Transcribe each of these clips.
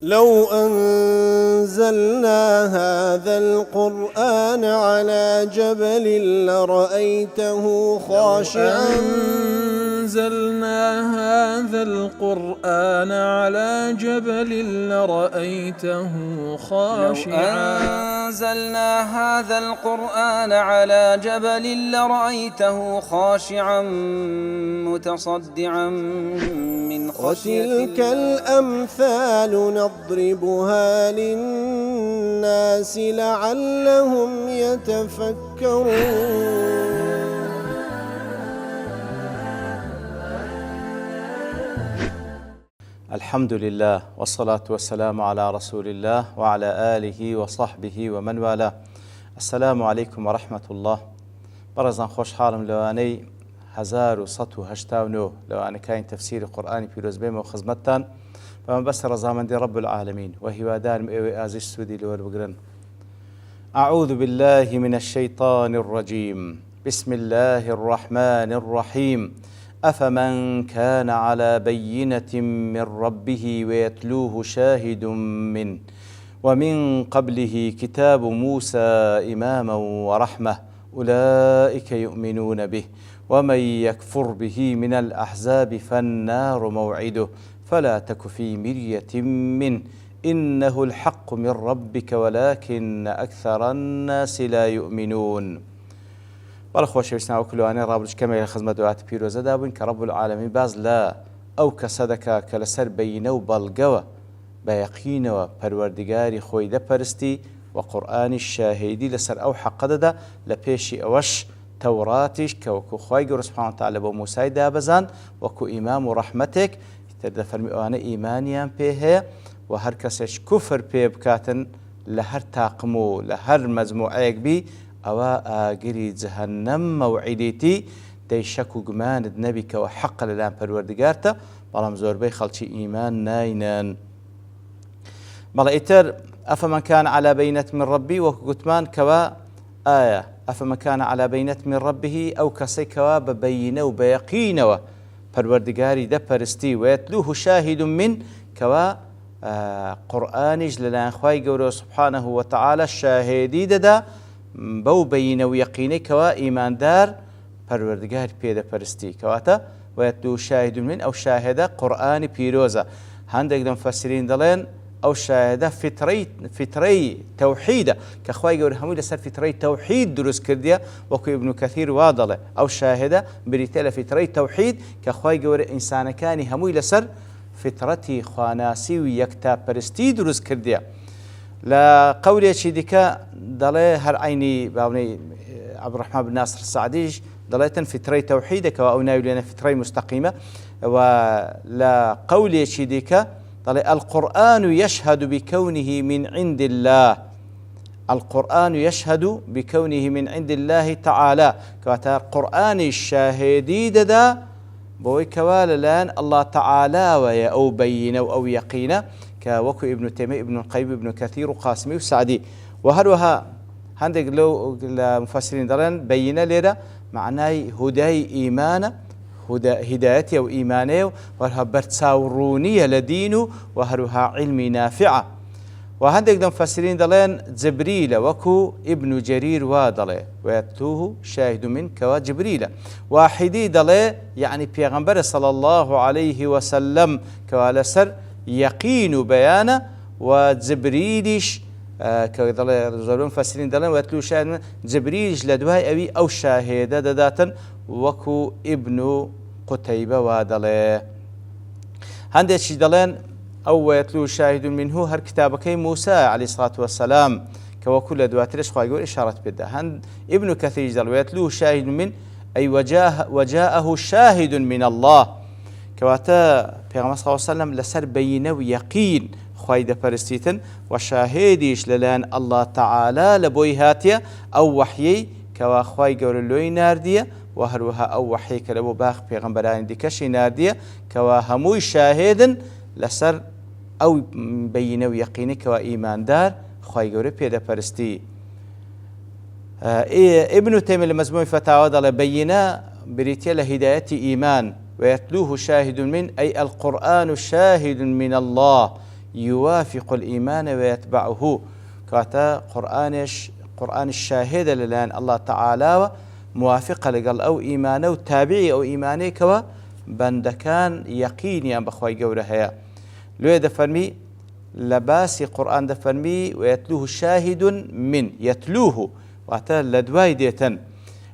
لو أنزلنا هذا القرآن على جبل لرأيته خاشعا أنزلنا هذا القرآن على جبل لرأيته خاشعا أنزلنا هذا القرآن على جبل لرأيته خاشعا متصدعا من خشية وتلك الأمثال نضربها للناس لعلهم يتفكرون. الحمد لله والصلاة والسلام على رسول الله وعلى آله وصحبه ومن والاه. السلام عليكم ورحمة الله. برزان خوش حالم لواني 1189 لواني كاين تفسير قرآني في رزبيم وخزمتان فمن بس رزامن دي رب العالمين وهي ودان آزيش سودي لور بقرن. أعوذ بالله من الشيطان الرجيم. بسم الله الرحمن الرحيم. أفمن كان على بينة من ربه ويتلوه شاهد منه ومن قبله كتاب موسى إماما ورحمة أولئك يؤمنون به ومن يكفر به من الأحزاب فالنار موعده فلا تك في مرية منه إنه الحق من ربك ولكن أكثر الناس لا يؤمنون. بەڵخۆشەویستان و کلوانەی ڕابردووکەمە لە خزمەت دوات پیرۆزەدا بووین کە ڕەب العالەمین باز لە ئەو کەسە دەکا کە لەسەر بەینە و بەڵگەوە بە یەقینەوە پەروەردگاری خۆی دەپەرستی و قورئانی شاهیدی لەسەر ئەو حەقە دەدا لە پێشی ئەوەش تەوراتیش کە وەکو خوای گەورە سوبحانەهو وتەعالە بۆ موسای دابەزان وەکو ئیمام و ڕەحمەتێک تر دەفەرمی ئەوانە ئیمانیان پێ هەیە و هەر کەسێک کوفر پێ بکاتن لە هەر تاقم و لە هەر مەجموعەیەک بی ئەوە ئاگری جەهەنەم مەوعیدێتی دەی شەک و گومانت نەبیکەوە حەقە لەلایەن پەروەردگارتە بەڵام زۆربەی خەڵکی ئیمان ناینن. بەڵێ ئیتر ئەفەمەن کان عەلا بەینەة من ڕەبی وەکو گوتمان کەوا ئایا ئەفەمەن کان عەلا بەینەة من ڕەبیه ئەو کەسەی کەوا بە بەینە و بە یەقینەوە پەروەردگاری دەپەرستی وەیەتلوه شاهید من کەوا قورئانیش لەلایەن خوای گەورە سوبحانەهو وتەعالە شاهێدی دەدا بەو بەینە و یەقینەی کەوا ئیماندار پەروەردگاری پێدەپەرستی کەواتە وەیەتلوه شاهید من ئەو شاهێدە قورئانی پیرۆزە. هەندێک لە مفەسرین دەڵێن ئەو شاهێدە فترەی تەوحیدە کە خوای گەورە هەمووی لەسەر فترەی تەوحید دروست کردیە وەکو ئیبن کەثیر وا دەڵێ ئەو شاهێدە بریتە لە فترەی تەوحید کە خوای گەورە ئینسانەکانی هەمووی لەسەر فترەتی خواناسی و یەکتاپەرستی دروست کردیە. لە قەولێکی دیکە دەڵێ هەر عینی باونەی عەبدوڕەحمان بن ناصر سەعدیش دەڵێتن فترەی تەوحیدەکەوە ئەو ناوی لێنە فترەی مستەقیمە و لە قەولێکی دیکە دەڵێ القورآن يشهد بكونه من عند الله. القرآن يشهد بكونه من عند الله تعالى كواتا قرآن الشاهدي ددا بوي كوالا لان الله تعالى ويا أو بينة أو يقينة كوكو ابن تيمية ابن القيم ابن كثير وقاسمي وسعدي وهروها هندق لو المفسرين درن بينة ليرة معناه هداي إيمانه هدايتي أو إيمانه وهرها برتساورونية لدينه وهرها علمي نافعة. وهندق دم مفسرين دلين جبريل وكو ابن جرير وادله ويتلوه شاهد من كوا جبريل واحدي دله يعني پیغمبر صلى الله عليه وسلم كوا لسر يقين بيانه وجبريلش كدله زلون مفسرين دلين ويتلوه شاهد من جبريلش لدواي أبي أو شاهد دداتا وكو ابن قتيبة وادله. هندش دلين أو يتلو شاهد منه هر كتابكي موسى عليه الصلاة والسلام كوكل دواترش خواهي إشارة بده. هند ابن كثير دل ويتلوه شاهد من أي وجاءه شاهد من الله كواتا پیغمبر صلى الله عليه وسلم لسر بينه ويقين خواهي دپرستيتن وشاهديش للان الله تعالى لبوي هاتيا أو وحيي كوا خواهي قول اللوي ناردية وهروها أو وحيي كلبو باخ پیغمبران دي كشي ناردية كوا هموي شاهدن لسر أو بينه ويقينك وإيمان دار خواهي قوري بيدا پرستی. ابن تيمية لمجموع فتاوى دل بينا بريتيا لهداية إيمان ويتلوه شاهد من أي القرآن شاهد من الله يوافق الإيمان ويتبعه كواتا قرآن الشاهد للان الله تعالى موافق لقل أو إيمانه وتابعي أو إيمانه كوا بندكان يقيني بخواي قورها لو دفرمي لباس قرآن دفرمي ويتلوه شاهد من يتلوه واتا لدواي ديتن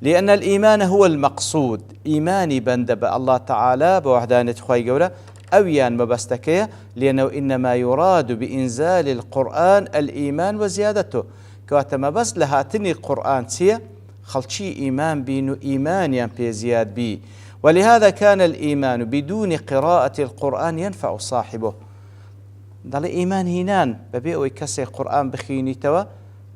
لأن الإيمان هو المقصود إيماني بندب الله تعالى بوحدانية خواي قوره أويان مبستكيه لأنه إنما يراد بإنزال القرآن الإيمان وزيادته كواتما بس لهاتني قرآن سيه خلشي إيمان بينو إيمان بزياد بي ولهذا كان الإيمان بدون قراءة القرآن ينفع صاحبه ضل إيمان هنان ببيئو يكسي القرآن بخيني توا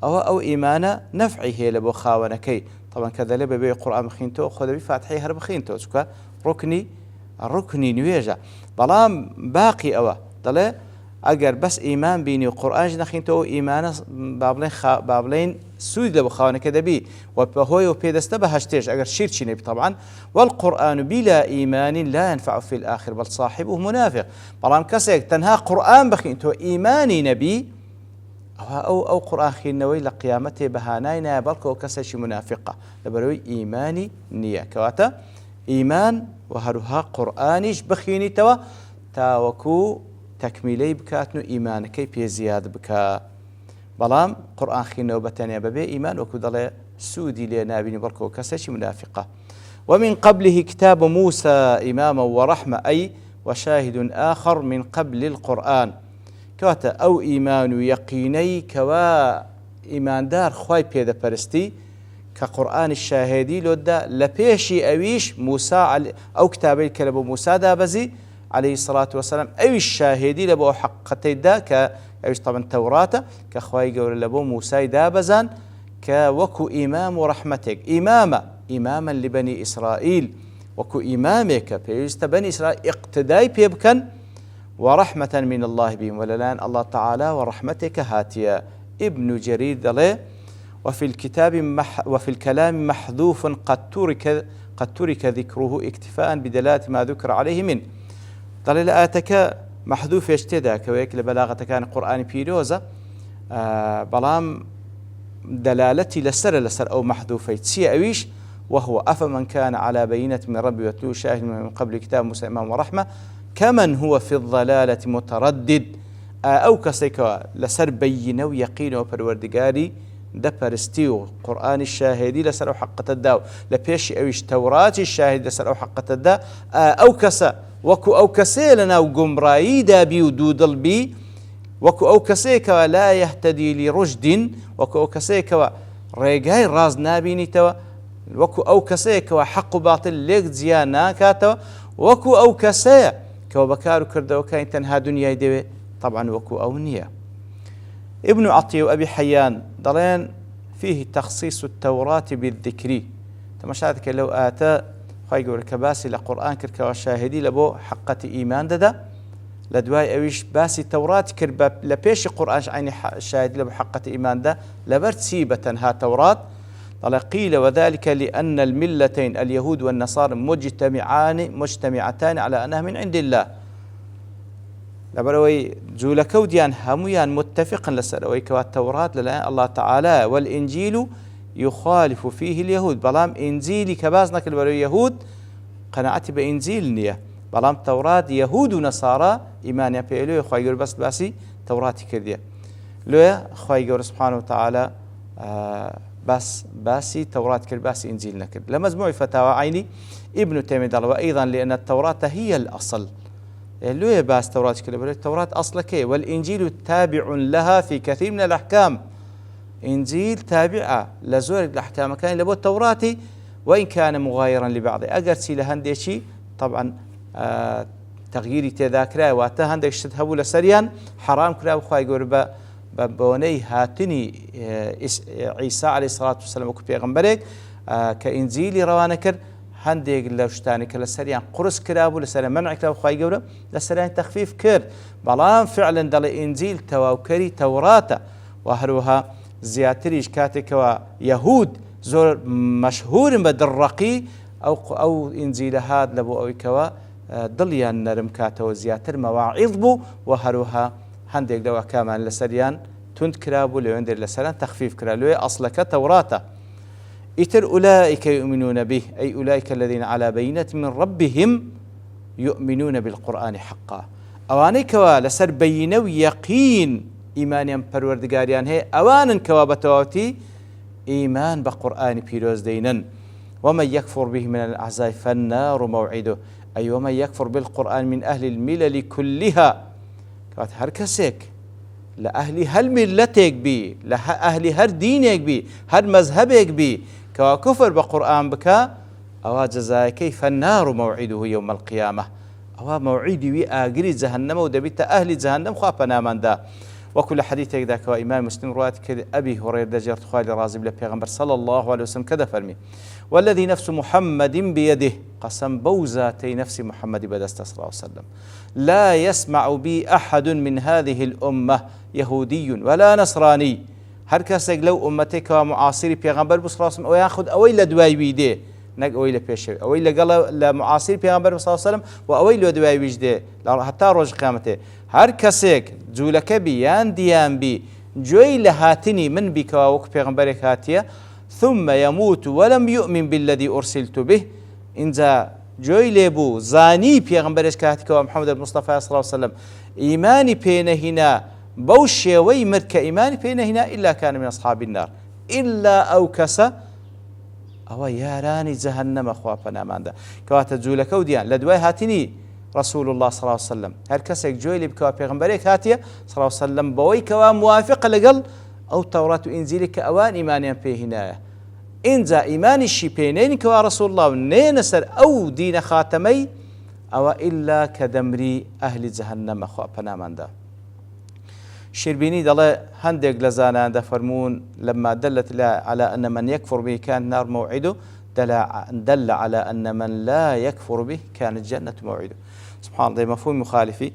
أو إيمان نفعه لبو خاونكي طبعا كذا لبا بيئو القرآن بخينتو خذ بفاتحي هرب بخينتو سكا ركني نويجا بلام باقي أوا ضل أجر بس إيمان بيني وقرآن جنخينتو إيمان بابلين سود لبو خاونك دبي وبهوي وبيدست بهشتيج أجر شيرتشي نبي طبعا والقرآن بلا إيمان لا ينفع في الآخر بل صاحبه منافق بلام كسيك تنها قرآن بخينتو إيماني نبي أو قرآن خينوي لقيامته بهاناينا بلكو كسيش منافقة لبروي إيماني نية كواتا إيمان وهروها قرآنيش بخيني توا تاوكو تكميلي بكاتنو إيمان كي بي زياد بكا بلام قرآن خينو بتانيا ببي إيمان وكو دالي سودي لنا بني بركو كسيش منافقة ومن قبله كتاب موسى إماما ورحمة أي وشاهد آخر من قبل القرآن كواتا أو إيمان يقيني كوا إيمان دار خواي بيدا برستي كقرآن الشاهدي لودا لبيشي أويش موسى أو كتابي كلبو موسى دابزي عليه الصلاة والسلام أو الشاهدي لبو حقتي دا كأويش طبعا توراة كخواي قول لبو موسى دابزان كوكو إمام ورحمتك إماما لبني إسرائيل وكو إمامك بيست بني إسرائيل اقتداي بيبكن ورحمة من الله بهم وللان الله تعالى ورحمتك هاتيا ابن جرير دلي وفي الكلام محذوف قد ترك ذكره اكتفاء بدلالة ما ذكر عليه منه دليل آتك محذوف يشتدى كويك لبلاغة كان قرآن بيروزة بلام دلالتي لسر أو محذوفي تسي أويش وهو أفمن كان على بينة من ربي وتلو شاهد من قبل كتاب موسى إمام ورحمة كمن هو في الضلالة متردد أو كسيكا لسر بينه ويقين وبروردقاري دبرستيو قرآن الشاهدي لسر حقة الداو لبيش أويش توراة الشاهد لسر حقة الدا أو كسا وكو أو كسي لنا وقمراي دابي ودودل بي وكو أو كسيكا لا يهتدي لرشد وكو أو كسيكا ريقاي راز نابيني توا وكو أو كسيكا حق باطل ليك زيانا كاتوا وكو أو كسي كوا بكارو كردو كاين تنها دنيا دي طبعا وكو أو نية ابن عطية وأبي حيان ضلين فيه تخصيص التوراة بالذكري تمشاهدك لو آتا خايقور كباسي لقرآن كركا والشاهدي لبو حقة إيمان دادا لدواي أويش باسي التوراة كربا لبيش قرآن عيني الشاهدي لبو حقة إيمان دا لبرت سيبة ها توراة قيل وذلك لأن الملتين اليهود والنصارى مجتمعتان على أنها من عند الله لبروي جولكو ديان هميان متفقا لسروي كوا التوراة لله الله تعالى والإنجيل يخالف فيه اليهود بلام إنجيلي كبازنك لبروي يهود قناعتي بإنجيل نية بلام توراة يهود ونصارى إيمان يبيلو خوايقور بس باسي توراتي كردية لو خوايقور سبحانه وتعالى بس باسي توراة كرباسي إنجيل نكر لمجموع فتاوى عيني ابن تيمية وأيضا لأن التوراة هي الأصل لو باس توراة كرباسي التوراة أصلك والإنجيل تابع لها في كثير من الأحكام إنجيل تابعة لزور الأحكام كان لبو التوراة وإن كان مغايرا لبعضه أقرسي لهندشي طبعا تغييري تذاكرا واتهندك شتهبو لسريان حرام كرا وخواي قربا بوني هاتني عيسى عليه الصلاة والسلام وكو بيغمبرك كإنجيلي روانكر هنديك لوشتانك لسريان قرص كرابو لسريان منع كرابو خواهي قولا لسريان تخفيف كر بلان فعلا دل إنجيل تواوكري توراة وهروها زياتريش كاتك ويهود زور مشهور بدرقي أو إنجيل هاد لبو أو كوا ضليان نرم كاتو زياتر مواعظ بو وهروها هەندێک لەوە کامان لەسەریان تند کرابوو لەوێندێک لەسەران تەخفیف کرا لێ ئەسڵەکە تەوراتە ئیتر أولئك يؤمنون به أي أولئك الذين على بينة من ربهم يؤمنون بالقرآن حقا ئەوانەی کەوا لەسەر بەینە و یەقین ئیمانیان پەروەردگاریان هەیە ئەوانن کەوا بەتەواوەتی ئیمان بە قورئانی پیرۆز دەینن ومن يكفر به من الأعزاء فالنار موعده أي ومن يكفر بالقرآن من أهل الملل كلها كوات هر كسيك لأهل هر ملتك بي لأهل هر دينك بي هر مذهبك بي كوا كفر بقرآن بكا أو جزاكي فالنار موعده يوم القيامة أو موعدي وي آقري جهنم ودبيت أهل جهنم خوابنا من دا وكل حديث ذاك إمام مسلم رواية أبي هريرة دجرت خالد رازي بلا بيغمبر صلى الله عليه وسلم كذا فرمي والذي نفس محمد بيده قسم بوزاتي نفس محمد بدست صلى الله عليه وسلم لا يسمع بي أحد من هذه الأمة يهودي ولا نصراني هر كسك لو أمتك ومعاصري بيغمبر صلى الله عليه وسلم وياخذ أويل دواي بيده نق أويل بيشوي أويل قال لمعاصري بيغمبر صلى الله عليه وسلم وأويل دواي بيجده حتى روج قيامته هر كسك جولك بيان ديان بي جوي لهاتني من بك وك بيغمبرك هاتيه ثم يموت ولم يؤمن بالذي أرسلت به إنزا جوي ليبو زاني بيغمبرك كاتك ومحمد المصطفى صلى الله عليه وسلم إيماني بين هنا بوشي ويمرك إيماني بين هنا إلا كان من أصحاب النار إلا أوكس أو ياراني جهنم أخوافنا ماندا كواتا جولك وديان لدواي هاتني رسول الله صلى الله عليه وسلم هر كسك جوي لي بكوا بيغمبرك هاتيه صلى الله عليه وسلم بوي كوا موافق لقل أو توراة وإنجيلك أوان إيمانيا بيه هنا إنزا إيماني الشيبينين كوا رسول الله نينسر أو دين خاتمي أو إلا كدمري أهل جهنم أخوافنا ماندا شربيني دل هندق لزانا دفرمون لما دلت على أن من يكفر به كان نار موعده دل على أن من لا يكفر به كانت الجنة موعده سبحان الله مفهوم مخالفي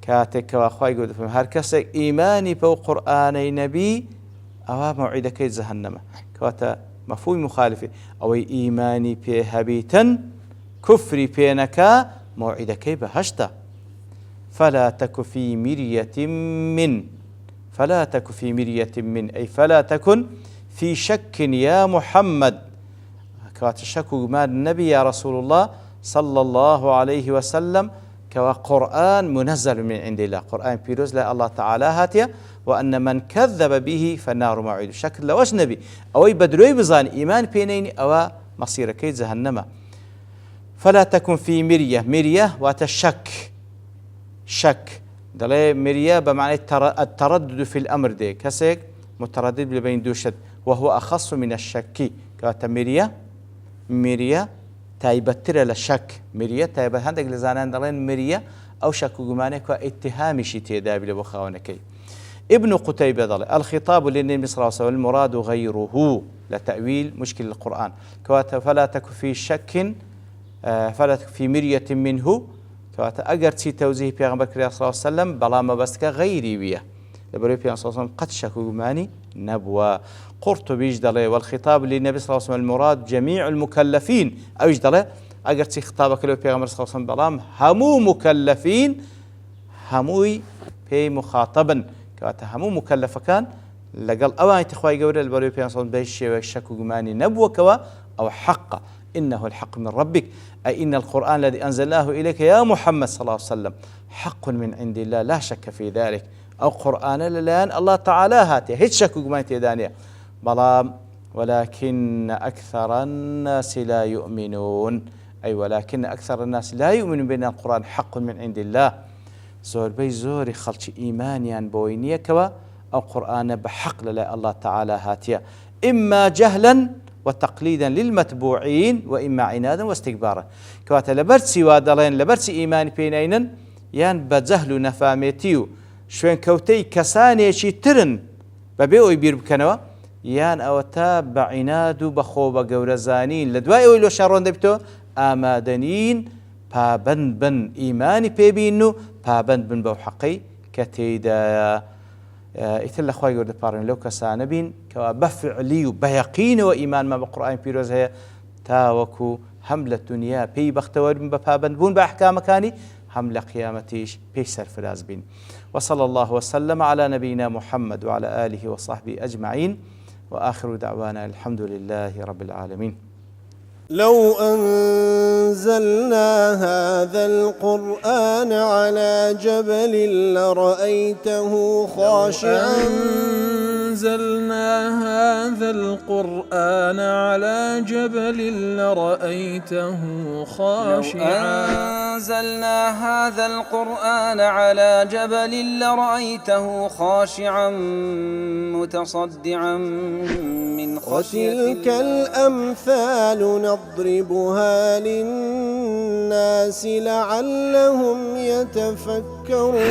كاتك وأخوي قد فهم هر كسك إيماني بو قرآني نبي أو موعدك جهنم كواتا مفهوم مخالفي أو إيماني بها بيتا كفري بينك موعدك بهشتا فلا تك في مرية من أي فلا تكن في شك يا محمد كوات الشك ما النبي يا رسول الله صلى الله عليه وسلم كقرآن منزل من عند الله قرآن بيروز لا الله تعالى هاتيه وأن من كذب به فالنار موعد شكل لوش نبي أو بدروي بزان إيمان بينين أو مصيرك جهنم فلا تكن في مرية وتشك شك دلي مرية بمعنى التردد في الأمر دي كسيك متردد بين دوشد وهو أخص من الشك كاتا مرية تايبتر للشك مرية تايبت هندق لزانان دلين مرية أو شك جمانك واتهام شي تيدابي لبخاونكي ابن قتيبة دل الخطاب للنبي صلى الله عليه وسلم المراد غيره لتأويل مشكل القرآن كواتا فلا تك في شك فلا تك في مرية منه كواتا أجر تي توزيه بيغمبر صلى الله عليه وسلم بلا ما بس كغيري بيه لبري بيغمبر صلى الله عليه وسلم قد شك جماني نبوة قرطبي جدله والخطاب للنبي صلى الله عليه وسلم المراد جميع المكلفين أو جدله أجر تي خطابك له بيغمبر صلى الله عليه وسلم بلام همو مكلفين هموي بي مخاطبا كواتا همو مكلف كان لقال أوان تخواي قوري البري بيغمبر صلى الله عليه وسلم بيشك جماني نبوة كوا أو حق إنه الحق من ربك أي إن القرآن الذي أنزلناه إليك يا محمد صلى الله عليه وسلم حق من عند الله لا شك في ذلك أو قرآن للآن الله تعالى هاته هيت شك جماني تيدانية بلام ولكن أكثر الناس لا يؤمنون أي ولكن أكثر الناس لا يؤمنون بأن القرآن حق من عند الله زور بي زوري خلش إيمانيان بوينية كوا أو قرآن بحق لله الله تعالى هاتيه إما جهلا وتقليدا للمتبوعين وإما عنادا واستكبارا كواتا لبرسي وادلين لبرسي إيمان بينينا يان بجهل نفاميتيو شوين كوتي كساني شي ترن ببيعو يبير بكنوا يان أوتا بعناد بخوب قورزانين لدواء ويلو شارون دبتو آمادنين بابن بن إيماني بيبينو بابن بن بو حقي كتيدا إثل أخوي قرد بارن لو كسانبين كوا بفعلي وبيقين وإيمان ما بقرآن بيروز هي تاوكو حملة الدنيا بي بختور بابن بون بأحكام كاني هم لقيامتيش بيسر فراز بين. وصلى الله وسلم على نبينا محمد وعلى آله وصحبه أجمعين، وآخر دعوانا الحمد لله رب العالمين. لو أنزلنا هذا القرآن على جبل لرأيته خاشعا أنزلنا هذا القرآن على جبل لرأيته خاشعا أنزلنا هذا القرآن على جبل لرأيته خاشعا متصدعا من خشية وتلك الأمثال نضربها للناس لعلهم يتفكرون.